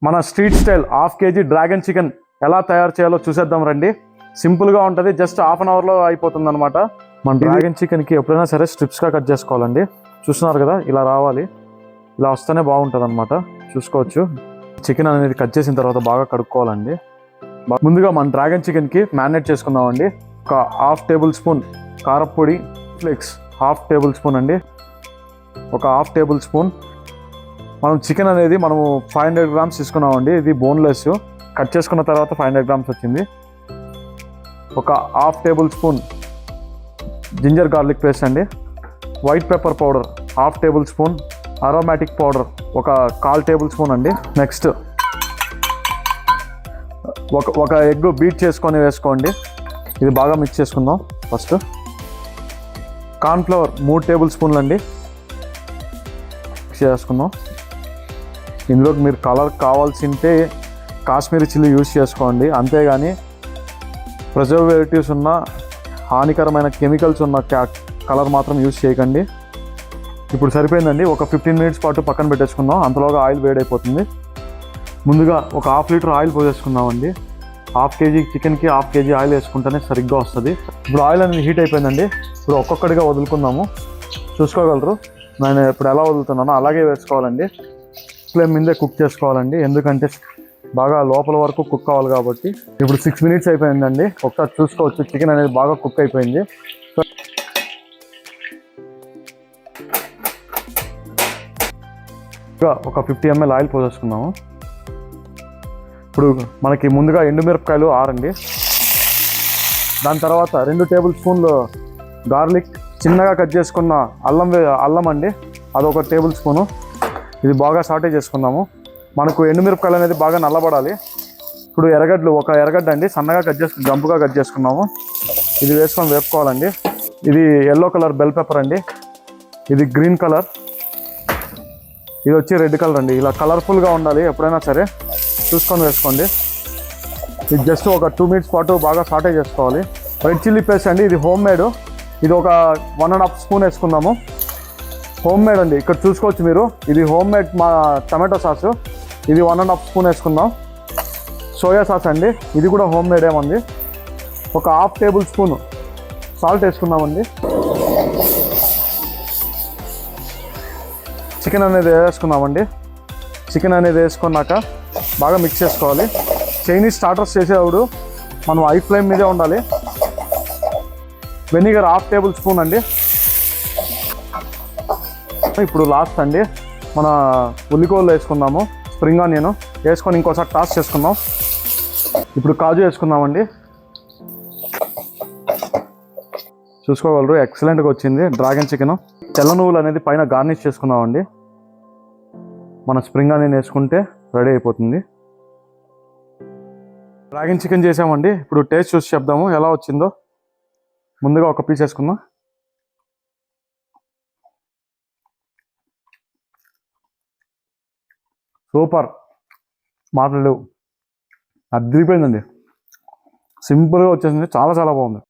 మన street style half KG dragon chicken ఎలా తయారు చేయాలో చూసేద్దాం రండి. సింపుల్గా ఉంటుంది, జస్ట్ హాఫ్ అన్ అవర్లో అయిపోతుంది అనమాట. మన డ్రాగన్ చికెన్కి ఎప్పుడైనా సరే స్ట్రిప్స్గా కట్ చేసుకోవాలండి. చూస్తున్నారు కదా, ఇలా రావాలి, ఇలా వస్తేనే బాగుంటుంది అనమాట. చూసుకోవచ్చు. చికెన్ అనేది కట్ చేసిన తర్వాత బాగా కడుక్కోవాలండి. ముందుగా మన డ్రాగన్ చికెన్కి మ్యారినేట్ చేసుకుందామండి. ఒక హాఫ్ టేబుల్ స్పూన్ కారపొడి, ఫ్లేక్స్ హాఫ్ టేబుల్ స్పూన్ అండి, ఒక హాఫ్ టేబుల్ స్పూన్. మనం చికెన్ అనేది మనము 500 గ్రామ్స్ తీసుకున్నామండి. ఇది బోన్లెస్, కట్ చేసుకున్న తర్వాత 500 గ్రామ్స్ వచ్చింది. ఒక half tablespoon ginger garlic paste అండి. White pepper powder half tablespoon. Aromatic powder ఒక 1/4 టేబుల్ స్పూన్ అండి. నెక్స్ట్ ఒక ఎగ్ బీట్ చేసుకొని వేసుకోండి. ఇది బాగా మిక్స్ చేసుకుందాం. ఫస్ట్ కార్న్ఫ్లవర్ 3 టేబుల్ స్పూన్లు అండి, మిక్స్ చేసుకుందాం. ఇందులోకి మీరు కలర్ కావాల్సింటే కాశ్మీరీ చిల్లీ యూస్ చేసుకోండి, అంతేగాని ప్రిజర్వేటివ్స్ ఉన్న హానికరమైన కెమికల్స్ ఉన్న కలర్ మాత్రం యూస్ చేయకండి. ఇప్పుడు సరిపోయిందండి. ఒక 15 మినిట్స్ పాటు పక్కన పెట్టేసుకుందాం. అంతలోగా ఆయిల్ వేడైపోతుంది. ముందుగా ఒక హాఫ్ లీటర్ ఆయిల్ పోసేసుకుందామండి. హాఫ్ కేజీ చికెన్కి హాఫ్ కేజీ ఆయిల్ వేసుకుంటేనే సరిగ్గా వస్తుంది. ఇప్పుడు ఆయిల్ అనేది హీట్ అయిపోయిందండి. ఇప్పుడు ఒక్కొక్కటిగా వదులుకుందాము. చూసుకోగలరు నేను ఇప్పుడు ఎలా వదులుతున్నానో అలాగే వేసుకోవాలండి. ఫ్లేమ్ మీదే కుక్ చేసుకోవాలండి, ఎందుకంటే బాగా లోపల వరకు కుక్ అవ్వాలి కాబట్టి. ఇప్పుడు 6 మినిట్స్ అయిపోయిందండి. ఒకసారి చూసుకోవచ్చు, చికెన్ అనేది బాగా కుక్ అయిపోయింది. ఒక 50 ml ఆయిల్ పోసేసుకుందాము. ఇప్పుడు మనకి ముందుగా ఎండుమిరపకాయలు 6 అండి. దాని తర్వాత 2 టేబుల్ స్పూన్లు గార్లిక్, చిన్నగా కట్ చేసుకున్న అల్లం అండి, అదొక టేబుల్ స్పూను. ఇది బాగా సాటే చేసుకుందాము. మనకు ఎండుమిరపకాయలు అనేది బాగా నల్లబడాలి. ఇప్పుడు ఒక ఎర్రగడ్డ అండి, సన్నగా జంపుగా కట్ చేసుకున్నాము. ఇది వేసుకొని వేపుకోవాలండి. ఇది ఎల్లో కలర్ బెల్ పెప్పర్ అండి, ఇది గ్రీన్ కలర్, ఇది వచ్చి రెడ్ కలర్ అండి. ఇలా కలర్ఫుల్గా ఉండాలి ఎప్పుడైనా సరే, చూసుకొని వేసుకోండి. ఇది జస్ట్ ఒక 2 మినిట్స్ పాటు బాగా సాటే చేసుకోవాలి. రెడ్ చిల్లీ పేస్ట్ అండి, ఇది హోమ్ మేడ్, ఇది ఒక 1.5 స్పూన్ వేసుకుందాము. హోమ్ మేడ్ అండి, ఇక్కడ చూసుకోవచ్చు మీరు, ఇది హోమ్ మేడ్ మా టమాటో సాసు, ఇది 1.5 స్పూన్ వేసుకుందాం. సోయా సాస్ అండి, ఇది కూడా హోమ్ మేడ్ ఏమంది. ఒక హాఫ్ టేబుల్ స్పూన్ సాల్ట్ వేసుకుందామండి. చికెన్ అనేది వేసుకుందామండి. చికెన్ అనేది వేసుకున్నాక బాగా మిక్స్ చేసుకోవాలి. చైనీస్ స్టార్టర్స్ చేసేటప్పుడు మనం హై ఫ్లేమ్ మీదే ఉండాలి. వెనిగర్ హాఫ్ టేబుల్ స్పూన్ అండి. ఇప్పుడు లాస్ట్ అండి, మన ఉల్లికోళ్ళు వేసుకుందాము. స్ప్రింగ్ ఆనియన్ వేసుకొని ఇంకోసారి టాస్ చేసుకుందాం. ఇప్పుడు కాజు వేసుకుందామండి. చూసుకోగలరు, ఎక్సలెంట్గా వచ్చింది డ్రాగన్ చికెన్. తెల్ల నువ్వులు అనేది పైన గార్నిష్ చేసుకుందామండి. మన స్ప్రింగ్ ఆనియన్ వేసుకుంటే రెడీ అయిపోతుంది. డ్రాగన్ చికెన్ చేసామండి. ఇప్పుడు టేస్ట్ చూసి చెప్దాము ఎలా వచ్చిందో. ముందుగా ఒక పీస్ వేసుకుందాం. సూపర్, మాటలు లేవు, అదిరిపోయిందండి. సింపుల్గా వచ్చేసింది, చాలా చాలా బాగుంది.